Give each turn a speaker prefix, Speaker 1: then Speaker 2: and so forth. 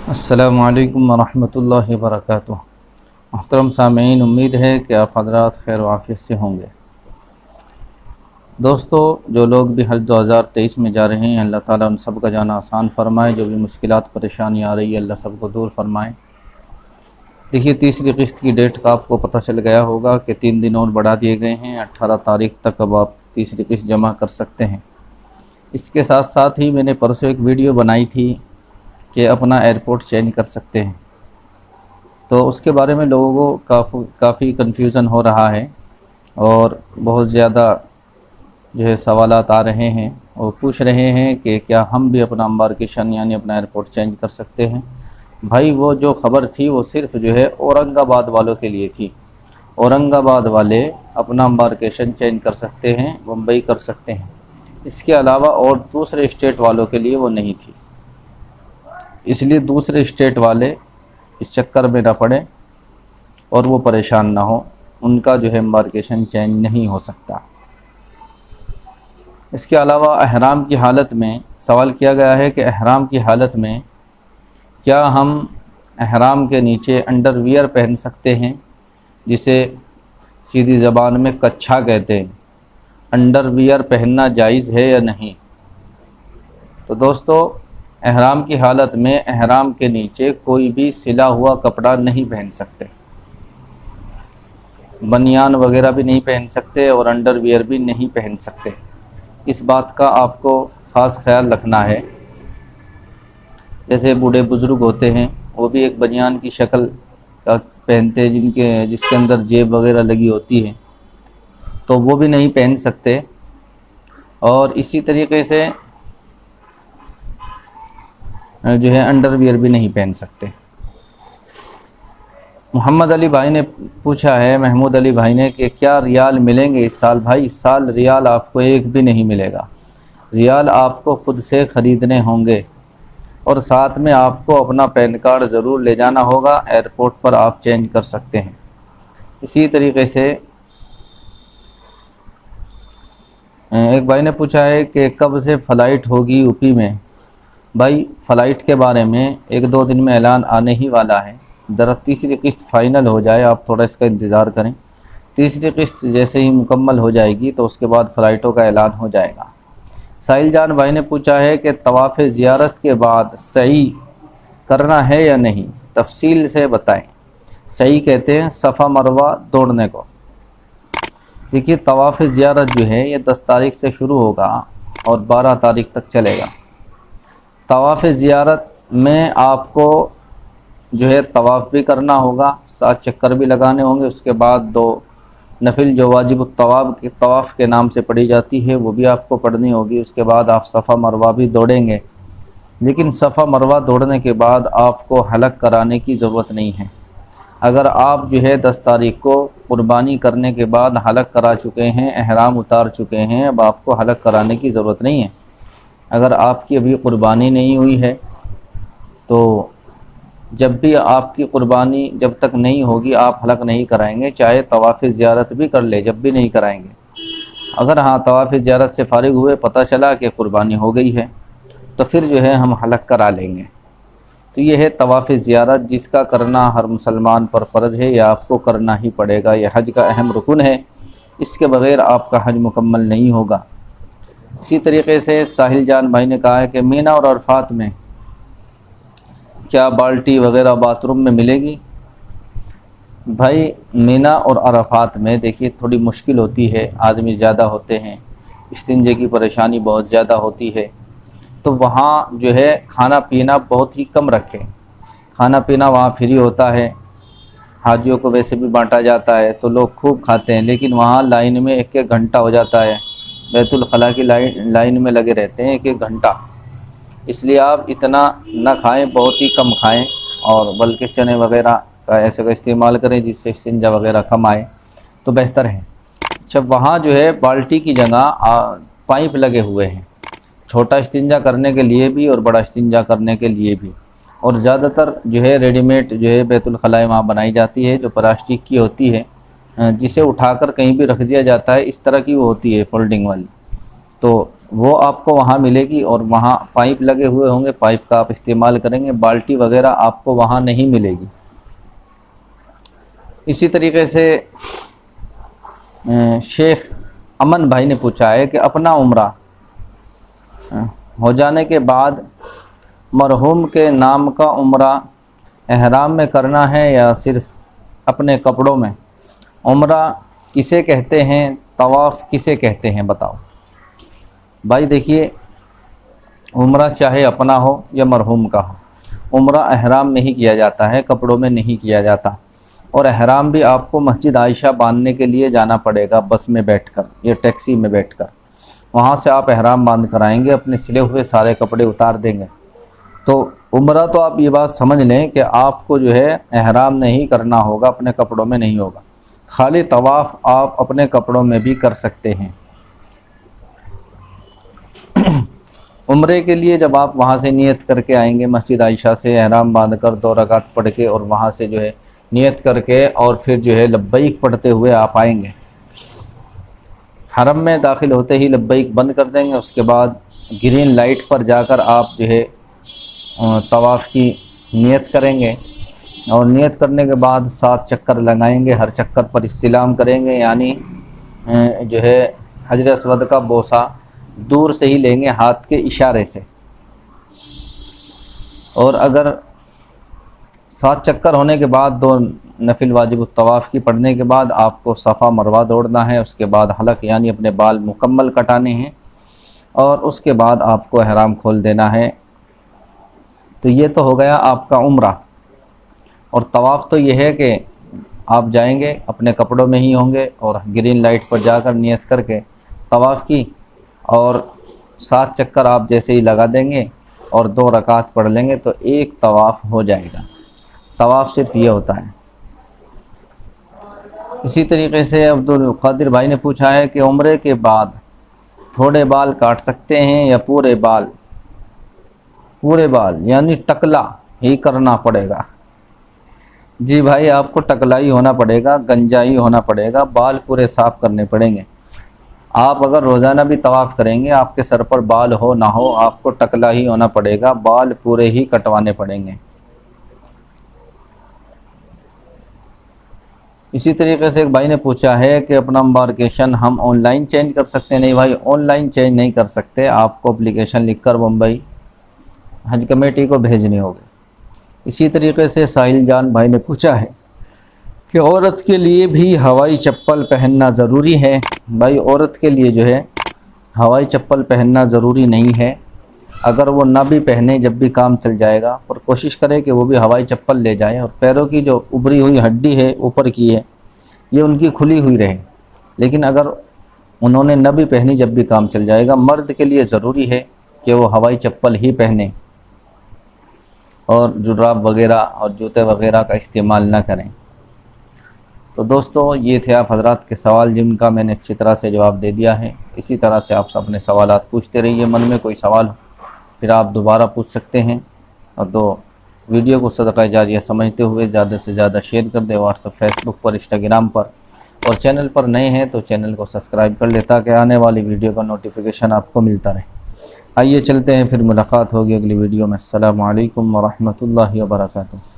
Speaker 1: السلام علیکم ورحمۃ اللہ وبرکاتہ۔ محترم سامعین، امید ہے کہ آپ حضرات خیر و عافیت سے ہوں گے۔ دوستو، جو لوگ بھی حج 2023 میں جا رہے ہیں، اللہ تعالیٰ ان سب کا جانا آسان فرمائے۔ جو بھی مشکلات پریشانی آ رہی ہے، اللہ سب کو دور فرمائے۔ دیکھیے، تیسری قسط کی ڈیٹ کا آپ کو پتہ چل گیا ہوگا کہ 3 دن اور بڑھا دیے گئے ہیں۔ 18 تاریخ تک اب آپ تیسری قسط جمع کر سکتے ہیں۔ اس کے ساتھ ساتھ ہی میں نے پرسوں ایک ویڈیو بنائی تھی کہ اپنا ایئرپورٹ چینج کر سکتے ہیں، تو اس کے بارے میں لوگوں کو کافی کنفیوژن ہو رہا ہے اور بہت زیادہ سوالات آ رہے ہیں اور پوچھ رہے ہیں کہ کیا ہم بھی اپنا امبارکیشن یعنی اپنا ایئرپورٹ چینج کر سکتے ہیں۔ بھائی، وہ جو خبر تھی وہ صرف اورنگ آباد والوں کے لیے تھی۔ اورنگ آباد والے اپنا امبارکیشن چینج کر سکتے ہیں، ممبئی کر سکتے ہیں۔ اس کے علاوہ اور دوسرے اسٹیٹ والوں کے لیے وہ نہیں تھی۔ اس لیے دوسرے اسٹیٹ والے اس چکر میں نہ پڑیں اور وہ پریشان نہ ہوں۔ ان کا امبارکیشن چینج نہیں ہو سکتا۔ اس کے علاوہ احرام کی حالت میں سوال کیا گیا ہے کہ احرام کی حالت میں کیا ہم احرام کے نیچے انڈر ویئر پہن سکتے ہیں، جسے سیدھی زبان میں کچھا کہتے ہیں۔ انڈر ویئر پہننا جائز ہے یا نہیں؟ تو دوستو، احرام کی حالت میں احرام کے نیچے کوئی بھی سلا ہوا کپڑا نہیں پہن سکتے، بنیان وغیرہ بھی نہیں پہن سکتے اور انڈر ویئر بھی نہیں پہن سکتے۔ اس بات کا آپ کو خاص خیال رکھنا ہے۔ جیسے بوڑھے بزرگ ہوتے ہیں، وہ بھی ایک بنیان کی شکل کا پہنتے ہیں، جس کے اندر جیب وغیرہ لگی ہوتی ہے، تو وہ بھی نہیں پہن سکتے۔ اور اسی طریقے سے انڈر ویئر بھی نہیں پہن سکتے۔ محمد علی بھائی نے پوچھا ہے، محمود علی بھائی نے، کہ کیا ریال ملیں گے اس سال؟ بھائی، اس سال ریال آپ کو ایک بھی نہیں ملے گا۔ ریال آپ کو خود سے خریدنے ہوں گے اور ساتھ میں آپ کو اپنا پین کارڈ ضرور لے جانا ہوگا۔ ایئرپورٹ پر آپ چینج کر سکتے ہیں۔ اسی طریقے سے ایک بھائی نے پوچھا ہے کہ کب سے فلائٹ ہوگی یو پی میں؟ بھائی، فلائٹ کے بارے میں 1-2 دن میں اعلان آنے ہی والا ہے۔ ذرا تیسری قسط فائنل ہو جائے، آپ تھوڑا اس کا انتظار کریں۔ تیسری قسط جیسے ہی مکمل ہو جائے گی تو اس کے بعد فلائٹوں کا اعلان ہو جائے گا۔ ساحل جان بھائی نے پوچھا ہے کہ طواف زیارت کے بعد سعی کرنا ہے یا نہیں؟ تفصیل سے بتائیں۔ سعی کہتے ہیں صفا مروہ دوڑنے کو۔ دیکھیے، طواف زیارت یہ 10 تاریخ سے شروع ہوگا اور 12 تاریخ تک چلے گا۔ طواف زیارت میں آپ کو طواف بھی کرنا ہوگا، 7 چکر بھی لگانے ہوں گے۔ اس کے بعد 2 نفل جو واجب طواف کے نام سے پڑھی جاتی ہے، وہ بھی آپ کو پڑھنی ہوگی۔ اس کے بعد آپ صفا مروہ بھی دوڑیں گے، لیکن صفا مروہ دوڑنے کے بعد آپ کو حلق کرانے کی ضرورت نہیں ہے۔ اگر آپ 10 تاریخ کو قربانی کرنے کے بعد حلق کرا چکے ہیں، احرام اتار چکے ہیں، اب آپ کو حلق کرانے کی ضرورت نہیں ہے۔ اگر آپ کی ابھی قربانی نہیں ہوئی ہے تو جب بھی آپ کی قربانی جب تک نہیں ہوگی آپ حلق نہیں کرائیں گے، چاہے طواف زیارت بھی کر لے، جب بھی نہیں کرائیں گے۔ اگر طواف زیارت سے فارغ ہوئے، پتہ چلا کہ قربانی ہو گئی ہے، تو پھر ہم حلق کرا لیں گے۔ تو یہ ہے طواف زیارت، جس کا کرنا ہر مسلمان پر فرض ہے، یہ آپ کو کرنا ہی پڑے گا۔ یہ حج کا اہم رکن ہے، اس کے بغیر آپ کا حج مکمل نہیں ہوگا۔ اسی طریقے سے ساحل جان بھائی نے کہا ہے کہ مینا اور عرفات میں کیا بالٹی وغیرہ باتھ روم میں ملے گی؟ بھائی، مینا اور عرفات میں دیکھیے تھوڑی مشکل ہوتی ہے، آدمی زیادہ ہوتے ہیں، استنجے کی پریشانی بہت زیادہ ہوتی ہے، تو وہاں کھانا پینا بہت ہی کم رکھیں۔ کھانا پینا وہاں فری ہوتا ہے، حاجیوں کو ویسے بھی بانٹا جاتا ہے تو لوگ خوب کھاتے ہیں، لیکن وہاں لائن میں 1-1 گھنٹہ ہو جاتا ہے۔ بیت الخلاء کی لائن میں لگے رہتے ہیں 1-1 گھنٹہ۔ اس لیے آپ اتنا نہ کھائیں، بہت ہی کم کھائیں، اور بلکہ چنے وغیرہ کا ایسے کا استعمال کریں جس سے استنجا وغیرہ کم آئے تو بہتر ہے۔ اچھا، وہاں بالٹی کی جگہ پائپ لگے ہوئے ہیں، چھوٹا استنجا کرنے کے لیے بھی اور بڑا استنجا کرنے کے لیے بھی، اور زیادہ تر ریڈی میڈ بیت الخلاء وہاں بنائی جاتی ہے، جو پلاسٹک کی ہوتی ہے، جسے اٹھا کر کہیں بھی رکھ دیا جاتا ہے، اس طرح کی وہ ہوتی ہے فولڈنگ والی۔ تو وہ آپ کو وہاں ملے گی، اور وہاں پائپ لگے ہوئے ہوں گے، پائپ کا آپ استعمال کریں گے، بالٹی وغیرہ آپ کو وہاں نہیں ملے گی۔ اسی طریقے سے شیخ امن بھائی نے پوچھا ہے کہ اپنا عمرہ ہو جانے کے بعد مرحوم کے نام کا عمرہ احرام میں کرنا ہے یا صرف اپنے کپڑوں میں؟ عمرہ کسے کہتے ہیں، طواف کسے کہتے ہیں، بتاؤ بھائی۔ دیکھیے، عمرہ چاہے اپنا ہو یا مرحوم کا ہو، عمرہ احرام میں ہی کیا جاتا ہے، کپڑوں میں نہیں کیا جاتا۔ اور احرام بھی آپ کو مسجد عائشہ باندھنے کے لیے جانا پڑے گا، بس میں بیٹھ کر یا ٹیکسی میں بیٹھ کر، وہاں سے آپ احرام باندھ کر آئیں گے، اپنے سلے ہوئے سارے کپڑے اتار دیں گے۔ تو عمرہ تو آپ یہ بات سمجھ لیں کہ آپ کو جو ہے احرام نہیں کرنا ہوگا، اپنے کپڑوں میں نہیں ہوگا، خالی طواف آپ اپنے کپڑوں میں بھی کر سکتے ہیں۔ عمرے کے لیے جب آپ وہاں سے نیت کر کے آئیں گے، مسجد عائشہ سے احرام باندھ کر 2 رکعت پڑھ کے، اور وہاں سے جو ہے نیت کر کے، اور پھر جو ہے لبیک پڑھتے ہوئے آپ آئیں گے۔ حرم میں داخل ہوتے ہی لبیک بند کر دیں گے، اس کے بعد گرین لائٹ پر جا کر آپ جو ہے طواف کی نیت کریں گے، اور نیت کرنے کے بعد 7 چکر لگائیں گے، ہر چکر پر استلام کریں گے، یعنی جو ہے حجر اسود کا بوسہ دور سے ہی لیں گے، ہاتھ کے اشارے سے۔ اور اگر 7 چکر ہونے کے بعد 2 نفل واجب الطواف کی پڑھنے کے بعد آپ کو صفا مروہ دوڑنا ہے، اس کے بعد حلق یعنی اپنے بال مکمل کٹانے ہیں، اور اس کے بعد آپ کو احرام کھول دینا ہے۔ تو یہ تو ہو گیا آپ کا عمرہ۔ اور طواف تو یہ ہے کہ آپ جائیں گے، اپنے کپڑوں میں ہی ہوں گے، اور گرین لائٹ پر جا کر نیت کر کے طواف کی، اور 7 چکر آپ جیسے ہی لگا دیں گے اور 2 رکعت پڑھ لیں گے تو ایک طواف ہو جائے گا۔ طواف صرف یہ ہوتا ہے۔ اسی طریقے سے عبد القادر بھائی نے پوچھا ہے کہ عمرے کے بعد تھوڑے بال کاٹ سکتے ہیں یا پورے بال؟ پورے بال یعنی ٹکلا ہی کرنا پڑے گا۔ جی بھائی، آپ کو ٹکلا ہی ہونا پڑے گا، گنجا ہی ہونا پڑے گا، بال پورے صاف کرنے پڑیں گے۔ آپ اگر روزانہ بھی طواف کریں گے، آپ کے سر پر بال ہو نہ ہو، آپ کو ٹکلا ہی ہونا پڑے گا، بال پورے ہی کٹوانے پڑیں گے۔ اسی طریقے سے ایک بھائی نے پوچھا ہے کہ اپنا امبارکیشن ہم آن لائن چینج کر سکتے ہیں؟ نہیں بھائی، آن لائن چینج نہیں کر سکتے، آپ کو اپلیکیشن لکھ کر بمبئی حج کمیٹی کو بھیجنے ہوگے۔ اسی طریقے سے ساحل جان بھائی نے پوچھا ہے کہ عورت کے لیے بھی ہوائی چپل پہننا ضروری ہے؟ بھائی، عورت کے لیے جو ہے ہوائی چپل پہننا ضروری نہیں ہے، اگر وہ نہ بھی پہنے جب بھی کام چل جائے گا، پر کوشش کرے کہ وہ بھی ہوائی چپل لے جائیں، اور پیروں کی جو ابری ہوئی ہڈی ہے اوپر کی ہے یہ ان کی کھلی ہوئی رہے۔ لیکن اگر انہوں نے نہ بھی پہنی جب بھی کام چل جائے گا، مرد کے لیے ضروری ہے کہ وہ ہوائی چپل ہی پہنیں اور جراب وغیرہ اور جوتے وغیرہ کا استعمال نہ کریں۔ تو دوستو، یہ تھے آپ حضرات کے سوال جن کا میں نے اچھی طرح سے جواب دے دیا ہے۔ اسی طرح سے آپ اپنے سوالات پوچھتے رہیے، من میں کوئی سوال ہو پھر آپ دوبارہ پوچھ سکتے ہیں۔ اور ویڈیو کو صدقہ جاریہ سمجھتے ہوئے زیادہ سے زیادہ شیئر کر دیں، واٹس ایپ، فیس بک پر، انسٹاگرام پر، اور چینل پر نئے ہیں تو چینل کو سبسکرائب کر لیں تاکہ آنے والی ویڈیو کا نوٹیفیکیشن آپ کو ملتا رہے۔ آئیے چلتے ہیں، پھر ملاقات ہوگی اگلی ویڈیو میں۔ السلام علیکم ورحمۃ اللہ وبرکاتہ۔